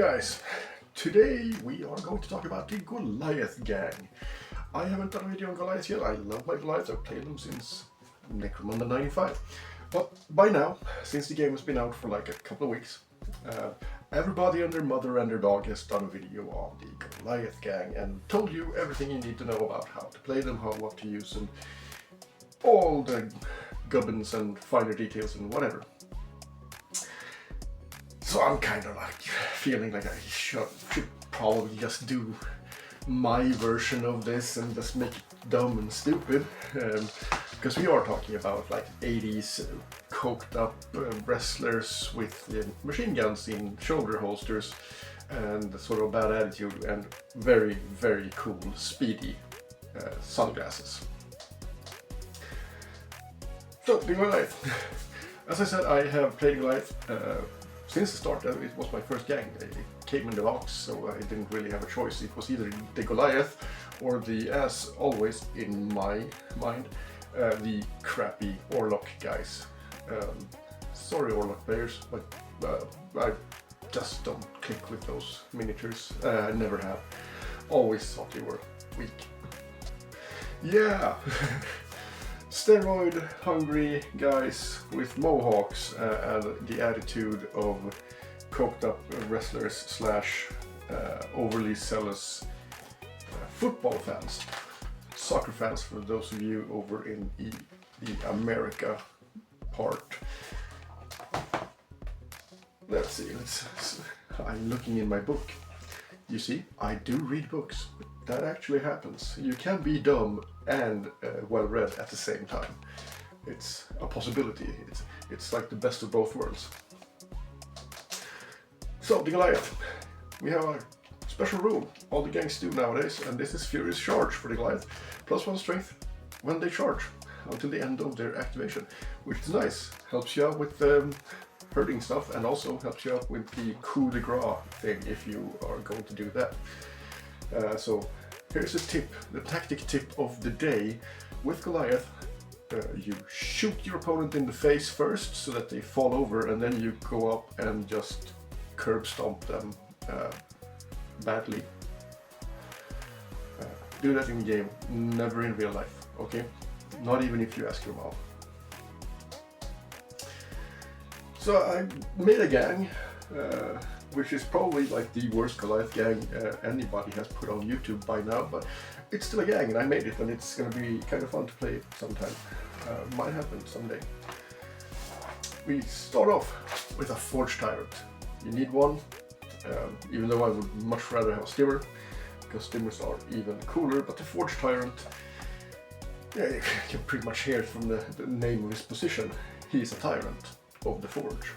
guys, today we are going to talk about the Goliath gang. I haven't done a video on Goliath yet. I love my Goliaths. I've played them since Necromunda 95. But by now, since the game has been out for like a couple of weeks, everybody and their mother and their dog has done a video on the Goliath gang and told you everything you need to know about how to play them, what to use, and all the gubbins and finer details and whatever. So I'm kind of like feeling like I should probably just do my version of this and just make it dumb and stupid, because we are talking about like 80s coked up wrestlers with machine guns in shoulder holsters and sort of bad attitude and very, very cool, speedy sunglasses. So, the Goliath. As I said, I have played Goliath since the start. It was my first gang. It came in the box, so I didn't really have a choice. It was either the Goliath or the, as always in my mind, the crappy Orlok guys. Sorry Orlok players, but I just don't click with those miniatures. I never have. Always thought they were weak. Yeah! Steroid hungry guys with mohawks and the attitude of coked up wrestlers slash overly zealous football fans, soccer fans for those of you over in the America part. Let's see, I'm looking in my book. You see, I do read books. That actually happens. You can be dumb and well-read at the same time. It's a possibility. It's like the best of both worlds. So, the Goliath. We have a special rule all the gangs do nowadays, and this is Furious Charge for the Goliath. +1 strength when they charge until the end of their activation, which is nice. Helps you out with hurting stuff and also helps you out with the coup de grace thing if you are going to do that. So here's a tip, the tactic tip of the day. With Goliath, you shoot your opponent in the face first so that they fall over, and then you go up and just curb stomp them badly. Do that in game, never in real life, okay? Not even if you ask your mom. So I made a gang, which is probably like the worst Goliath gang anybody has put on YouTube by now, but it's still a gang and I made it, and it's going to be kind of fun to play sometime. Might happen someday. We start off with a Forge Tyrant. You need one, even though I would much rather have a Stimmer, because Stimmers are even cooler, but the Forge Tyrant, yeah, you can pretty much hear it from the name of his position. He's a Tyrant of the Forge.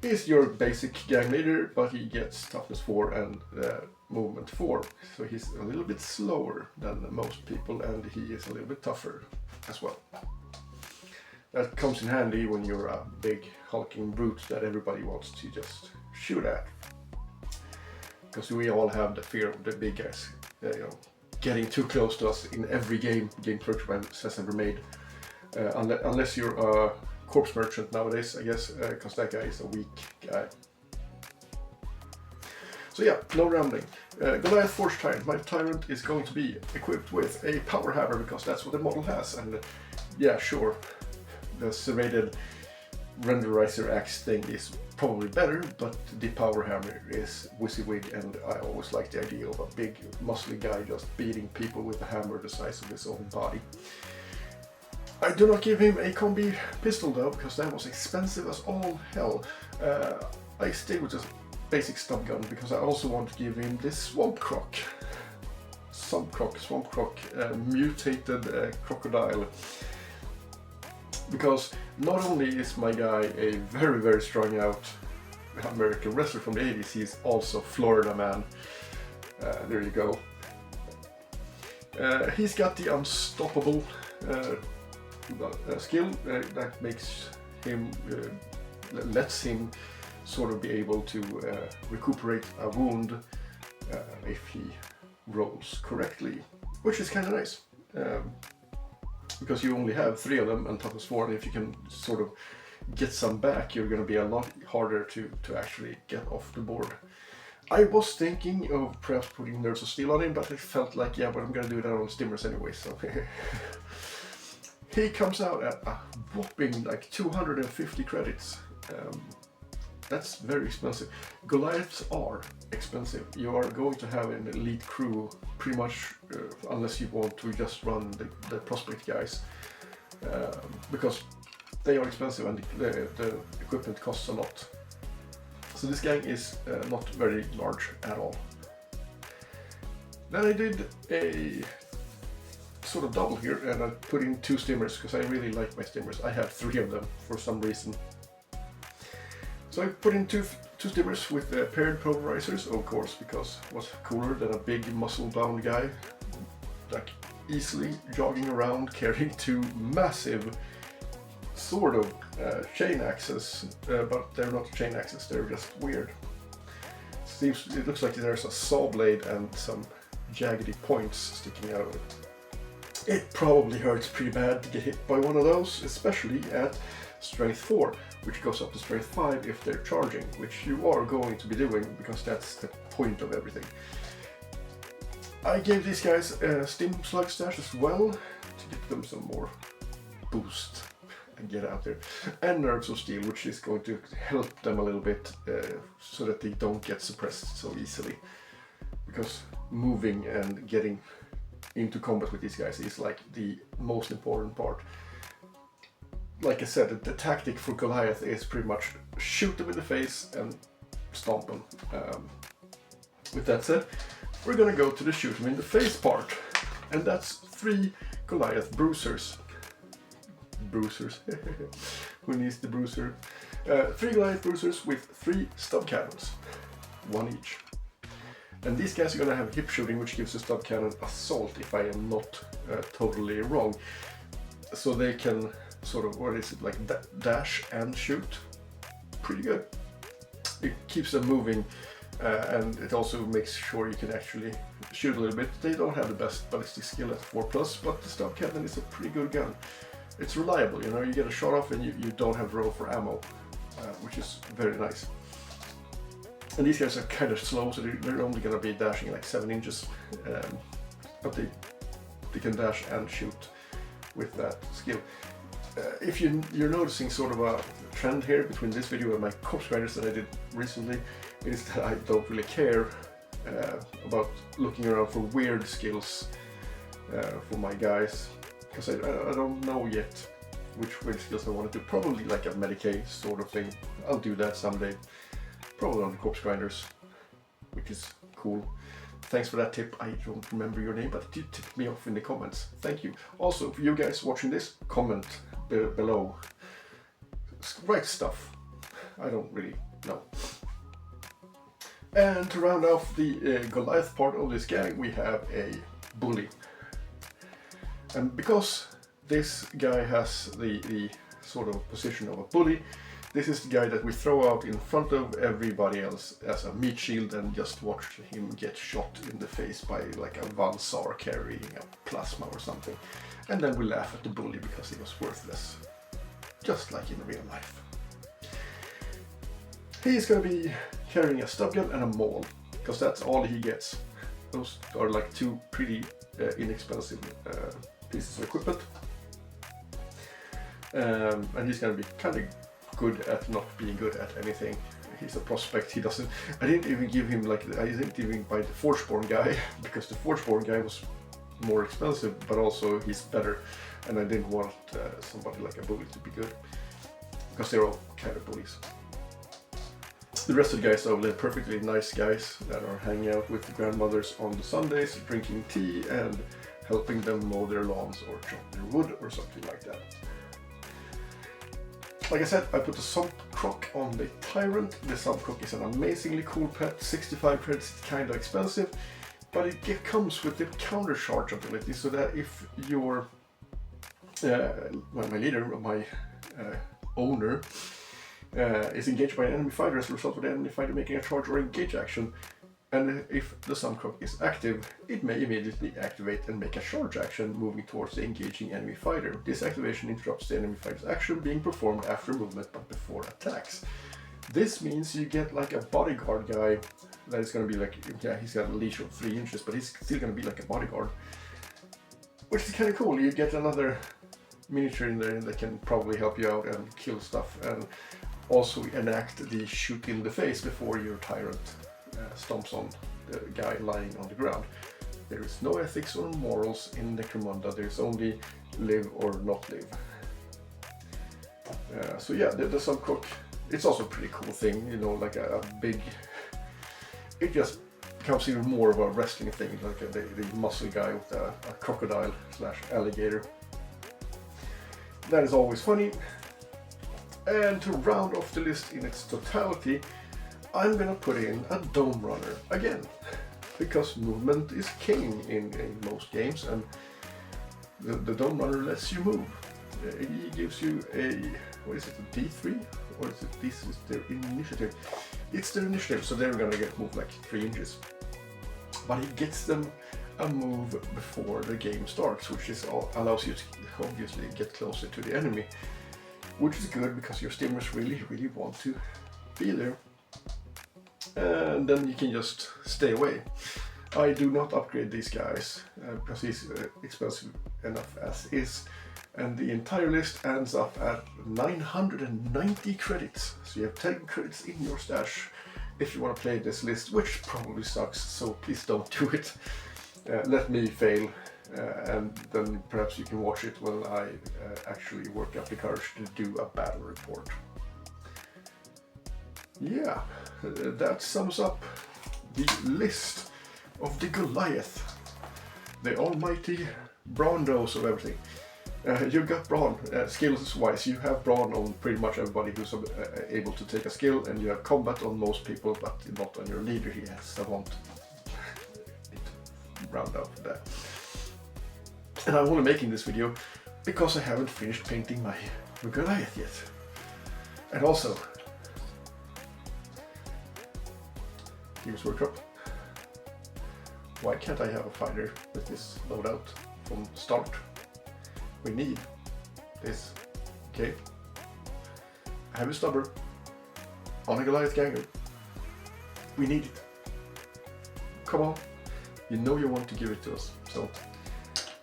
He's your basic gang leader, but he gets toughness 4 and movement 4, so he's a little bit slower than most people, and he is a little bit tougher as well. That comes in handy when you're a big hulking brute that everybody wants to just shoot at, because we all have the fear of the big guys, getting too close to us in every game Clergyman has ever made, unless you're a corpse merchant nowadays, I guess, because that guy is a weak guy. So yeah, no rambling. Goliath Forge Tyrant. My Tyrant is going to be equipped with a power hammer, because that's what the model has, and yeah, sure, the serrated renderizer axe thing is probably better, but the power hammer is WYSIWYG, and I always like the idea of a big muscly guy just beating people with a hammer the size of his own body. I do not give him a combi pistol though, because that was expensive as all hell. I stay with just basic stub gun, because I also want to give him this Swamp Croc, mutated crocodile. Because not only is my guy a very, very strung out American wrestler from the 80s, he's also Florida man. There you go. He's got the unstoppable skill that makes him, lets him sort of be able to recuperate a wound if he rolls correctly, which is kind of nice. because you only have 3 of them and toughness 4, and if you can sort of get some back, you're going to be a lot harder to actually get off the board. I was thinking of perhaps putting Nerves of Steel on him, but it felt like, yeah, but I'm going to do that on Stimmers anyway, so... He comes out at a whopping like 250 credits. That's very expensive. Goliaths are expensive. You are going to have an elite crew pretty much, unless you want to just run the prospect guys, because they are expensive and the equipment costs a lot. So this gang is not very large at all. Then I did a sort of double here, and I put in 2 stimmers because I really like my stimmers. I have 3 of them for some reason. So I put in two stimmers with paired polarizers, of course, because what's cooler than a big muscle-bound guy like easily jogging around carrying 2 massive sort of chain axes, but they're not chain axes, they're just weird. It looks like there's a saw blade and some jaggedy points sticking out of it. It probably hurts pretty bad to get hit by one of those, especially at strength 4, which goes up to strength 5 if they're charging, which you are going to be doing because that's the point of everything. I gave these guys a Stim Slug Stash as well to give them some more boost and get out there, and Nerves of Steel, which is going to help them a little bit so that they don't get suppressed so easily, because moving and getting into combat with these guys is like the most important part. Like I said, the tactic for Goliath is pretty much shoot them in the face and stomp them. With that said, we're gonna go to the shoot them in the face part, and that's 3 Goliath bruisers. Bruisers. Who needs the bruiser? 3 Goliath bruisers with 3 stub cannons, 1 each. And these guys are going to have hip shooting, which gives the stub cannon assault, if I am not totally wrong. So they can sort of, what is it, like dash and shoot. Pretty good. It keeps them moving, and it also makes sure you can actually shoot a little bit. They don't have the best ballistic skill at 4+, but the stub cannon is a pretty good gun. It's reliable, you know, you get a shot off and you don't have room for ammo, which is very nice. And these guys are kind of slow, so they're only going to be dashing like 7 inches, but they can dash and shoot with that skill. If you're noticing sort of a trend here between this video and my corpse grinders that I did recently, is that I don't really care about looking around for weird skills for my guys, because I don't know yet which weird skills I want to do. Probably like a Medicaid sort of thing. I'll do that someday. Probably on the corpse grinders, which is cool. Thanks for that tip. I don't remember your name, but you tipped me off in the comments. Thank you. Also, for you guys watching this, comment below. Write stuff. I don't really know. And to round off the Goliath part of this gang, we have a bully. And because this guy has the sort of position of a bully, this is the guy that we throw out in front of everybody else as a meat shield and just watch him get shot in the face by like a Valsar carrying a plasma or something. And then we laugh at the bully because he was worthless. Just like in real life. He's going to be carrying a stub gun and a maul, because that's all he gets. Those are like 2 pretty inexpensive pieces of equipment. And he's going to be kind of good at not being good at anything. He's a prospect. He doesn't. I didn't even give him I didn't even buy the Forgeborn guy because the Forgeborn guy was more expensive, but also he's better, and I didn't want somebody like a bully to be good because they're all kind of bullies. The rest of the guys are perfectly nice guys that are hanging out with the grandmothers on the Sundays, drinking tea and helping them mow their lawns or chop their wood or something like that. Like I said, I put the Sump Croc on the Tyrant. The Sump Croc is an amazingly cool pet. 65 credits is kind of expensive, but it comes with the counter charge ability, so that if your my leader, my owner, is engaged by an enemy fighter as a result of the enemy fighter making a charge or engage action, And if the Suncock is active, it may immediately activate and make a charge action moving towards the engaging enemy fighter. This activation interrupts the enemy fighter's action being performed after movement but before attacks. This means you get like a bodyguard guy that is going to be like, yeah, he's got a leash of 3 inches, but he's still going to be like a bodyguard. Which is kind of cool. You get another miniature in there that can probably help you out and kill stuff, and also enact the shoot in the face before your tyrant stomps on the guy lying on the ground. There is no ethics or morals in Necromunda, there's only live or not live. So yeah, the Suncock, it's also a pretty cool thing, you know, like a big, it just becomes even more of a wrestling thing, like the muscle guy with a crocodile / alligator. That is always funny. And to round off the list in its totality, I'm gonna put in a Dome Runner again, because movement is king in most games, and the Dome Runner lets you move. He gives you a, what is it, a D3? Or is it, this is their initiative? It's their initiative, so they're gonna get moved like 3 inches. But it gets them a move before the game starts, which is allows you to obviously get closer to the enemy, which is good because your stimmers really want to be there. And then you can just stay away. I do not upgrade these guys because he's expensive enough as is, and the entire list ends up at 990 credits. So you have 10 credits in your stash if you want to play this list, which probably sucks, so please don't do it. Let me fail, and then perhaps you can watch it when I actually work up the courage to do a battle report. Yeah, that sums up the list of the Goliath, the almighty brawn dose of everything. You've got brawn, skills wise, you have brawn on pretty much everybody who's able to take a skill, and you have combat on most people, but not on your leader. Yes, I want to round up that. And I'm only making this video because I haven't finished painting my Goliath yet. And also, Games Workshop, why can't I have a fighter with this loadout from start? We need this, okay? Heavy stubber on a Goliath Ganger. We need it. Come on, you know you want to give it to us, so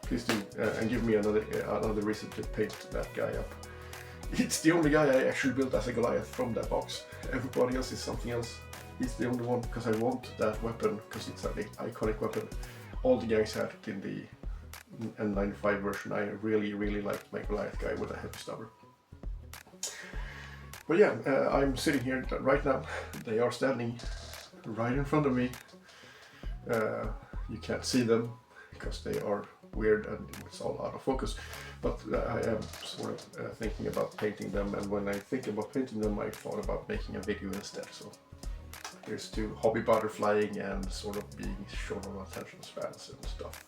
please do, and give me another reason to paint that guy up. It's the only guy I actually built as a Goliath from that box. Everybody else is something else. He's the only one because I want that weapon because it's an iconic weapon. All the gangs had it in the N95 version. I really liked my Goliath guy with a heavy stubber. But yeah, I'm sitting here right now. They are standing right in front of me. You can't see them because they are weird and it's all out of focus. But I am sort of thinking about painting them, and when I think about painting them, I thought about making a video instead. So here's to hobby butterflying and sort of being short on attention spans and stuff.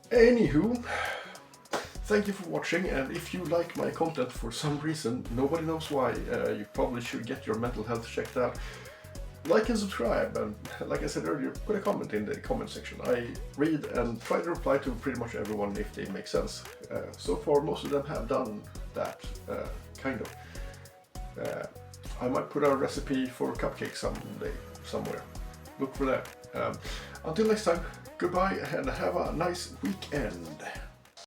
Anywho, thank you for watching, and if you like my content for some reason, nobody knows why, you probably should get your mental health checked out. Like and subscribe, and like I said earlier, put a comment in the comment section. I read and try to reply to pretty much everyone if they make sense. So far, most of them have done that, kind of. I might put a recipe for cupcakes someday, somewhere. Look for that. Until next time, goodbye and have a nice weekend.